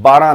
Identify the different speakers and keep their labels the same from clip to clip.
Speaker 1: 12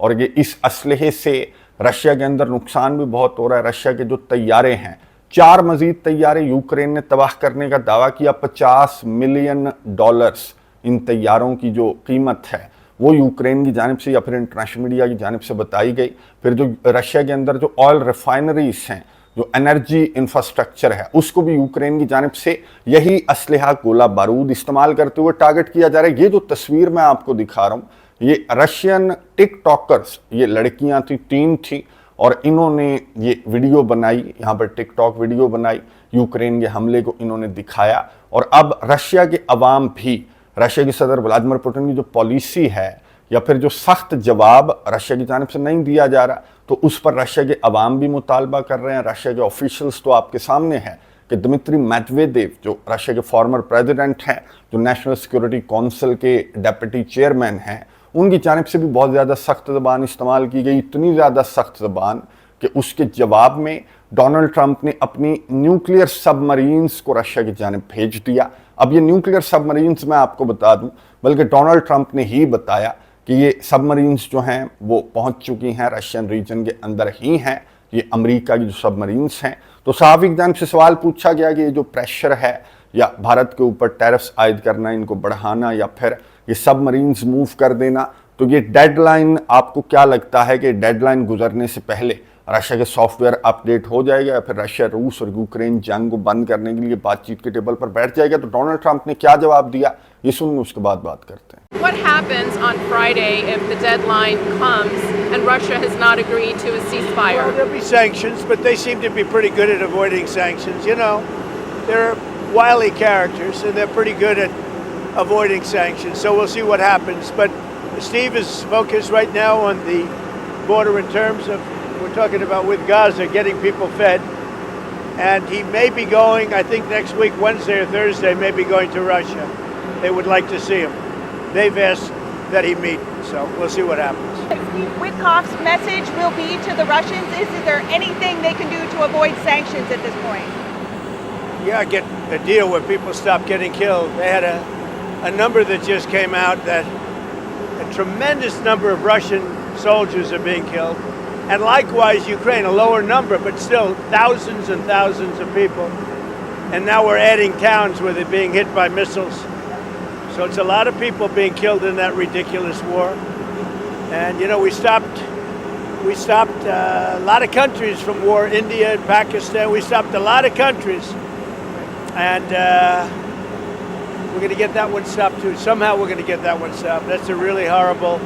Speaker 1: اور یہ اس اسلحے سے رشیا کے اندر نقصان بھی بہت ہو رہا ہے. رشیا کے جو طیارے ہیں 4 مزید طیارے یوکرین نے تباہ کرنے کا دعویٰ کیا. $50 ملین ان طیاروں کی جو قیمت ہے وہ یوکرین کی جانب سے یا پھر انٹرنیشنل میڈیا کی جانب سے بتائی گئی. پھر جو رشیا کے اندر جو آئل ریفائنریز ہیں, جو انرجی انفراسٹرکچر ہے, اس کو بھی یوکرین کی جانب سے یہی اسلحہ گولہ بارود استعمال کرتے ہوئے ٹارگٹ کیا جا رہا ہے. یہ جو تصویر میں آپ کو دکھا رہا ہوں یہ رشین ٹک ٹاکرز, یہ لڑکیاں تھیں, 3 تھیں, اور انہوں نے یہ ویڈیو بنائی, یہاں پر ٹک ٹاک ویڈیو بنائی, یوکرین کے حملے کو انہوں نے دکھایا. اور اب رشیا کے عوام بھی رشیا کے صدر ولادیمیر پوٹن کی جو پالیسی ہے یا پھر جو سخت جواب رشیا کی جانب سے نہیں دیا جا رہا, تو اس پر رشیا کے عوام بھی مطالبہ کر رہے ہیں. رشیا کے آفیشلز تو آپ کے سامنے ہیں کہ دمتری میدویدیو جو رشیا کے فارمر پریزیڈنٹ ہیں, جو نیشنل سیکورٹی کونسل کے ڈیپٹی چیئرمین ہیں, ان کی جانب سے بھی بہت زیادہ سخت زبان استعمال کی گئی. اتنی زیادہ سخت زبان کہ اس کے جواب میں ڈونلڈ ٹرمپ نے اپنی نیوکلیئر سب مرینز کو رشیا کی جانب بھیج دیا. اب یہ نیوکلیئر سب مرینز میں آپ کو بتا دوں, بلکہ ڈونلڈ ٹرمپ نے ہی بتایا کہ یہ سب مرینز جو ہیں وہ پہنچ چکی ہیں رشین ریجن کے اندر ہی ہیں, یہ امریکہ کی جو سب مرینز ہیں. تو صحافی کی جانب سے سوال پوچھا گیا کہ یہ جو پریشر ہے یا بھارت کے اوپر ٹیرفز عائد کرنا, ان کو بڑھانا یا پھر یہ سب مرینز موو کر دینا, تو یہ ڈیڈ لائن آپ کو کیا لگتا ہے کہ ڈیڈ لائن گزرنے سے پہلے رشیا کے سافٹ ویئر اپ ڈیٹ ہو جائے گا یا پھر رشیا روس اور یوکرین جنگ کو بند کرنے کے لیے بات چیت کے ٹیبل پر بیٹھ جائے گا؟ تو ڈونلڈ ٹرمپ نے کیا جواب دیا یہ سنیں, اس کے بعد بات کرتے ہیں.
Speaker 2: What happens on Friday if the deadline comes and Russia has not agreed to a ceasefire?
Speaker 3: Well, there'll be sanctions, but they seem to be pretty good at avoiding sanctions. You know, they're wily characters and they're pretty good at avoiding sanctions. So we'll see what happens. But Steve is focused right now on the border in terms of, we're talking about with Gaza, getting people fed. And he may be going, I think next week, Wednesday or Thursday, may be going to Russia. They would like to see him. They've asked that he meet, so we'll see what happens.
Speaker 4: Witkoff's message will be to the Russians, is there anything they can do to avoid sanctions at this point?
Speaker 3: Yeah, get a deal where people stop getting killed. They had a number that just came out that a tremendous number of Russian soldiers are being killed. And likewise, Ukraine, a lower number, but still thousands and thousands of people. And now we're adding towns where they're being hit by missiles. So it's a lot of people being killed in that ridiculous war. And, you know, we stopped a lot of countries from war, India and Pakistan. We stopped a lot of countries. And we're going to get that one stopped too. Somehow we're going to get that one stopped. That's a really horrible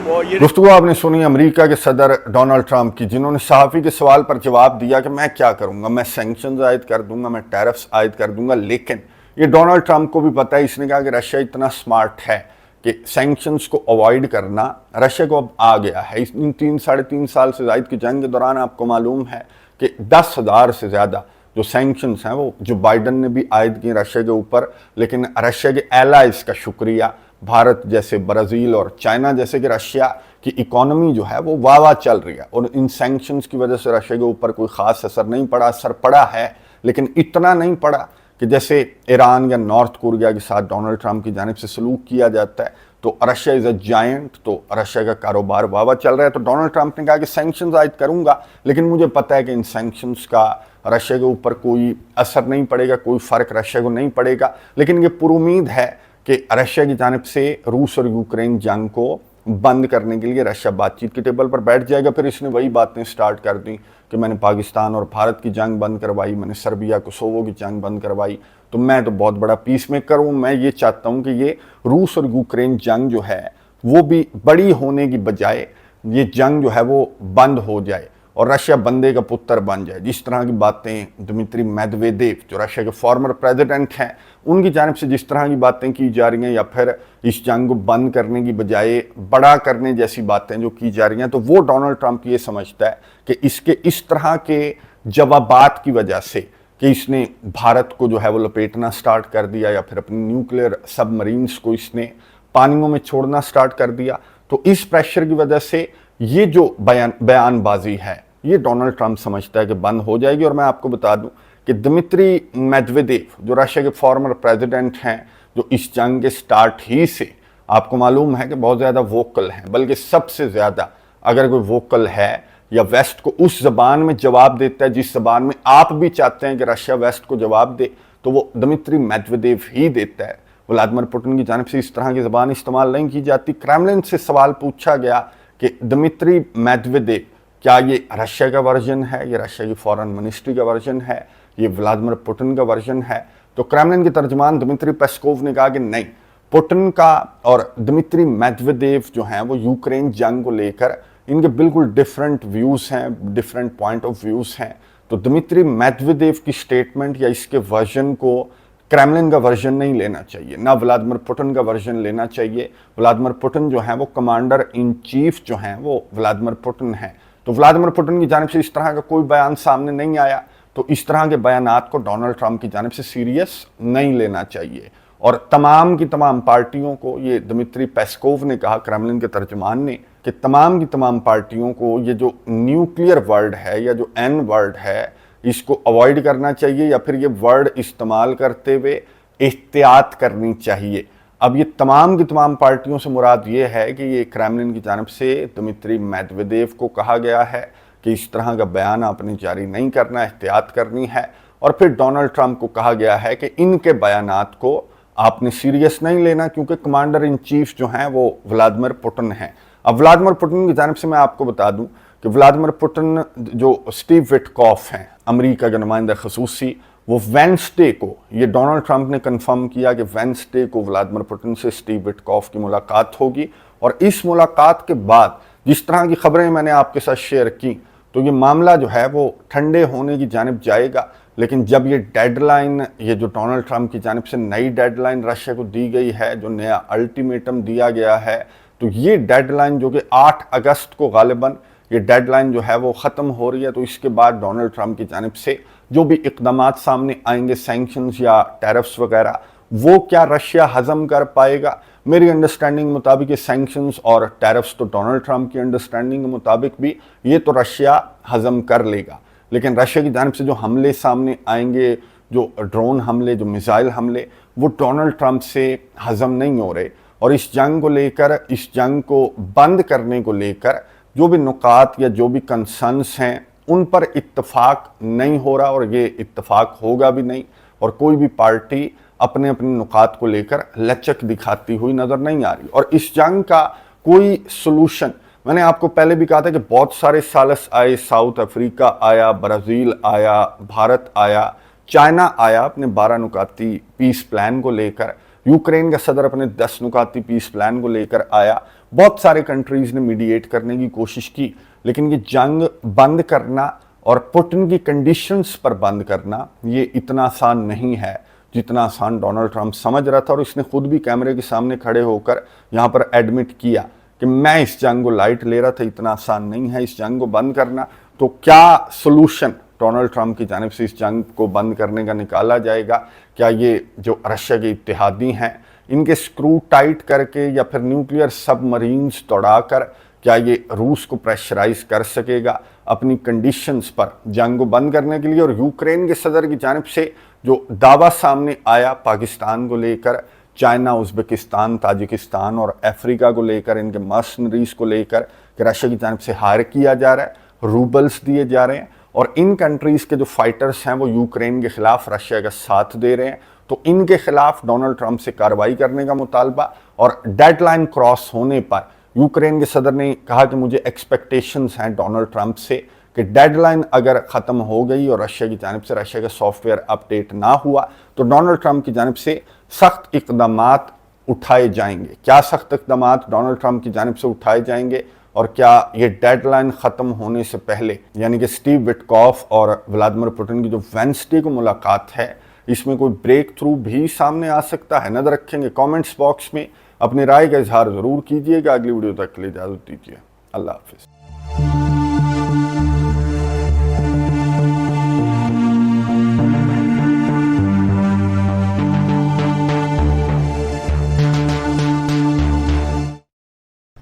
Speaker 3: war.
Speaker 1: گفتگو آپ نے سنی امریکہ کے صدر Donald Trump کی, جنہوں نے صحافی کے سوال پر جواب دیا کہ میں کیا کروں گا, میں سینکشنز عائد کر دوں گا, میں ٹیرفز عائد کر دوں گا. لیکن یہ ڈونلڈ ٹرمپ کو بھی پتہ ہے, اس نے کہا کہ رشیا اتنا سمارٹ ہے کہ سینکشنز کو اوائڈ کرنا رشیا کو اب آ گیا ہے. ان 3-3.5 سال سے زائد کی جنگ کے دوران آپ کو معلوم ہے کہ 10,000 سے زیادہ جو سینکشنز ہیں وہ جو بائیڈن نے بھی عائد کی رشیا کے اوپر, لیکن رشیا کے ایلائز کا شکریہ, بھارت جیسے, برازیل اور چائنا جیسے کہ رشیا کی اکانومی جو ہے وہ واہ چل رہی ہے, اور ان سینکشنز کی وجہ سے رشیا کے اوپر کوئی خاص اثر نہیں پڑا. اثر پڑا ہے لیکن اتنا نہیں پڑا کہ جیسے ایران یا نارتھ کوریا کے ساتھ ڈونلڈ ٹرمپ کی جانب سے سلوک کیا جاتا ہے. تو رشیا از اے جائنٹ, تو رشیا کا کاروبار واہ چل رہا ہے. تو ڈونلڈ ٹرمپ نے کہا کہ سینکشنز عائد کروں گا, لیکن مجھے پتہ ہے کہ ان سینکشنز کا رشیا کے اوپر کوئی اثر نہیں پڑے گا, کوئی فرق رشیا کو نہیں پڑے گا. لیکن یہ پر امید ہے کہ رشیا کی جانب سے روس اور یوکرین جنگ کو بند کرنے کے لیے رشیا بات چیت کے ٹیبل پر بیٹھ جائے گا. پھر اس نے وہی باتیں سٹارٹ کر دیں کہ میں نے پاکستان اور بھارت کی جنگ بند کروائی, میں نے سربیا کوسوو کی جنگ بند کروائی, تو میں تو بہت بڑا پیس میکر ہوں. میں یہ چاہتا ہوں کہ یہ روس اور یوکرین جنگ جو ہے وہ بھی بڑی ہونے کی بجائے یہ جنگ جو ہے وہ بند ہو جائے اور رشیا بندے کا پتر بن جائے. جس طرح کی باتیں دمتری میدویدیو جو رشیا کے فارمر پریزیڈنٹ ہیں ان کی جانب سے جس طرح کی باتیں کی جا رہی ہیں, یا پھر اس جنگ کو بند کرنے کی بجائے بڑا کرنے جیسی باتیں جو کی جا رہی ہیں, تو وہ ڈونلڈ ٹرمپ یہ سمجھتا ہے کہ اس طرح کے جوابات کی وجہ سے کہ اس نے بھارت کو جو ہے وہ لپیٹنا سٹارٹ کر دیا, یا پھر اپنی نیوکلیئر سب مرینز کو اس نے پانیوں میں چھوڑنا سٹارٹ کر دیا, تو اس پریشر کی وجہ سے یہ جو بیان بازی ہے یہ ڈونلڈ ٹرمپ سمجھتا ہے کہ بند ہو جائے گی. اور میں آپ کو بتا دوں کہ دمتری میدویدیو جو رشیا کے فارمر پریزیڈنٹ ہیں, جو اس جنگ کے سٹارٹ ہی سے آپ کو معلوم ہے کہ بہت زیادہ ووکل ہیں, بلکہ سب سے زیادہ اگر کوئی ووکل ہے یا ویسٹ کو اس زبان میں جواب دیتا ہے جس زبان میں آپ بھی چاہتے ہیں کہ رشیا ویسٹ کو جواب دے، تو وہ دمتری میدویدیو ہی دیتا ہے۔ ولادیمیر پوٹن کی جانب سے اس طرح کی زبان استعمال نہیں کی جاتی۔ کرملن سے سوال پوچھا گیا کہ دمتری میدویدیو کیا یہ رشیا کا ورژن ہے، یہ رشیا کی فارن منسٹری کا ورژن ہے، یہ ولادیمیر پوٹن کا ورژن ہے؟ تو کرملن کے ترجمان دمتری پیسکوف نے کہا کہ نہیں، پوٹن کا اور دمتری میدویدیو جو ہیں وہ یوکرین جنگ کو لے کر ان کے بالکل ڈیفرنٹ ویوز ہیں، ڈیفرنٹ پوائنٹ آف ویوز ہیں۔ تو دمتری میدویدیو کی سٹیٹمنٹ یا اس کے ورژن کو کرملن کا ورژن نہیں لینا چاہیے، نہ ولادیمیر پوٹن کا ورژن لینا چاہیے۔ ولادیمیر پوٹن جو ہیں وہ کمانڈر ان چیف جو ہیں وہ ولادیمیر پوٹن ہیں۔ تو ولادیمیر پوٹن کی جانب سے اس طرح کا کوئی بیان سامنے نہیں آیا، تو اس طرح کے بیانات کو ڈونلڈ ٹرمپ کی جانب سے سیریس نہیں لینا چاہیے۔ اور تمام کی تمام پارٹیوں کو، یہ دمتری پیسکوف نے کہا، کرملن کے ترجمان نے، کہ تمام کی تمام پارٹیوں کو یہ جو نیوکلیئر ورڈ ہے یا جو این ورڈ ہے اس کو اوائڈ کرنا چاہیے، یا پھر یہ ورڈ استعمال کرتے ہوئے احتیاط کرنی چاہیے۔ اب یہ تمام کی تمام پارٹیوں سے مراد یہ ہے کہ یہ کرملن کی جانب سے دمتری میدویدیو کو کہا گیا ہے کہ اس طرح کا بیان آپ نے جاری نہیں کرنا، احتیاط کرنی ہے، اور پھر ڈونلڈ ٹرمپ کو کہا گیا ہے کہ ان کے بیانات کو آپ نے سیریس نہیں لینا کیونکہ کمانڈر ان چیف جو ہیں وہ ولادیمیر پوٹن ہیں۔ اب ولادیمیر پوٹن کی جانب سے میں آپ کو بتا دوں کہ ولادیمیر پوٹن جو اسٹیو وٹکوف ہیں، امریکہ کے نمائندہ خصوصی، وہ وینسڈے کو، یہ ڈونلڈ ٹرمپ نے کنفرم کیا کہ وینسڈے کو ولادیمیر پوٹن سے اسٹیو وٹکوف کی ملاقات ہوگی، اور اس ملاقات کے بعد جس طرح کی خبریں میں نے آپ کے ساتھ شیئر کی تو یہ معاملہ جو ہے وہ ٹھنڈے ہونے کی جانب جائے گا۔ لیکن جب یہ ڈیڈ لائن، یہ جو ڈونلڈ ٹرمپ کی جانب سے نئی ڈیڈ لائن رشیا کو دی گئی ہے، جو نیا الٹیمیٹم دیا گیا ہے، تو یہ ڈیڈ لائن جو کہ 8 اگست کو غالباً یہ ڈیڈ لائن جو ہے وہ ختم ہو رہی ہے، تو اس کے بعد ڈونلڈ ٹرمپ کی جانب سے جو بھی اقدامات سامنے آئیں گے، سینکشنز یا ٹیرفز وغیرہ، وہ کیا رشیا ہضم کر پائے گا؟ میری انڈرسٹینڈنگ مطابق یہ سینکشنز اور ٹیرفز تو ڈونلڈ ٹرمپ کی انڈرسٹینڈنگ کے مطابق بھی یہ تو رشیا ہضم کر لے گا، لیکن رشیا کی جانب سے جو حملے سامنے آئیں گے، جو ڈرون حملے، جو میزائل حملے، وہ ڈونلڈ ٹرمپ سے ہضم نہیں ہو رہے، اور اس جنگ کو لے کر، اس جنگ کو بند کرنے کو لے کر جو بھی نکات یا جو بھی کنسرنز ہیں ان پر اتفاق نہیں ہو رہا، اور یہ اتفاق ہوگا بھی نہیں، اور کوئی بھی پارٹی اپنے نکات کو لے کر لچک دکھاتی ہوئی نظر نہیں آ رہی۔ اور اس جنگ کا کوئی سلوشن، میں نے آپ کو پہلے بھی کہا تھا کہ بہت سارے سالس آئے، ساؤتھ افریقہ آیا، برازیل آیا، بھارت آیا، چائنا آیا اپنے 12 نکاتی پیس پلان کو لے کر، یوکرین کا صدر اپنے 10 نکاتی پیس پلان کو لے کر آیا، بہت سارے کنٹریز نے میڈییٹ کرنے کی کوشش کی، لیکن یہ جنگ بند کرنا اور پوٹن کی کنڈیشنز پر بند کرنا یہ اتنا آسان نہیں ہے جتنا آسان ڈونلڈ ٹرمپ سمجھ رہا تھا، اور اس نے خود بھی کیمرے کے سامنے کھڑے ہو کر یہاں پر ایڈمٹ کیا کہ میں اس جنگ کو لائٹ لے رہا تھا، اتنا آسان نہیں ہے اس جنگ کو بند کرنا۔ تو کیا سلوشن ڈونلڈ ٹرمپ کی جانب سے اس جنگ کو بند کرنے کا نکالا جائے گا؟ کیا یہ جو رشیا کے اتحادی ہیں ان کے سکرو ٹائٹ کر کے، یا پھر نیوکلیئر سب مرینز دوڑا کر کیا یہ روس کو پریشرائز کر سکے گا اپنی کنڈیشنز پر جنگ کو بند کرنے کے لیے؟ اور یوکرین کے صدر کی جانب سے جو دعویٰ سامنے آیا پاکستان کو لے کر، چائنا، ازبکستان، تاجکستان اور افریقہ کو لے کر، ان کے مرسنریز کو لے کر کہ رشیا کی جانب سے ہائر کیا جا رہا ہے، روبلز دیے جا رہے ہیں، اور ان کنٹریز کے جو فائٹرز ہیں وہ یوکرین کے خلاف رشیا کا ساتھ دے رہے ہیں، تو ان کے خلاف ڈونلڈ ٹرمپ سے کارروائی کرنے کا مطالبہ۔ اور ڈیڈ لائن کراس ہونے پر یوکرین کے صدر نے کہا کہ مجھے ایکسپیکٹیشنز ہیں ڈونلڈ ٹرمپ سے کہ ڈیڈ لائن اگر ختم ہو گئی اور رشیا کی جانب سے رشیا کا سافٹ ویئر اپڈیٹ نہ ہوا تو ڈونلڈ ٹرمپ کی جانب سے سخت اقدامات اٹھائے جائیں گے۔ کیا سخت اقدامات ڈونلڈ ٹرمپ کی جانب سے اٹھائے جائیں گے، اور کیا یہ ڈیڈ لائن ختم ہونے سے پہلے، یعنی کہ اسٹیو وٹکوف اور ولادیمیر پوٹن کی جو وینسڈے کو ملاقات ہے، اس میں کوئی بریک تھرو بھی سامنے آ سکتا ہے؟ نظر رکھیں گے کامنٹس باکس میں، اپنی رائے کا اظہار ضرور کیجیے گا۔ اگلی ویڈیو تک کے لیے اجازت دیجیے، اللہ حافظ۔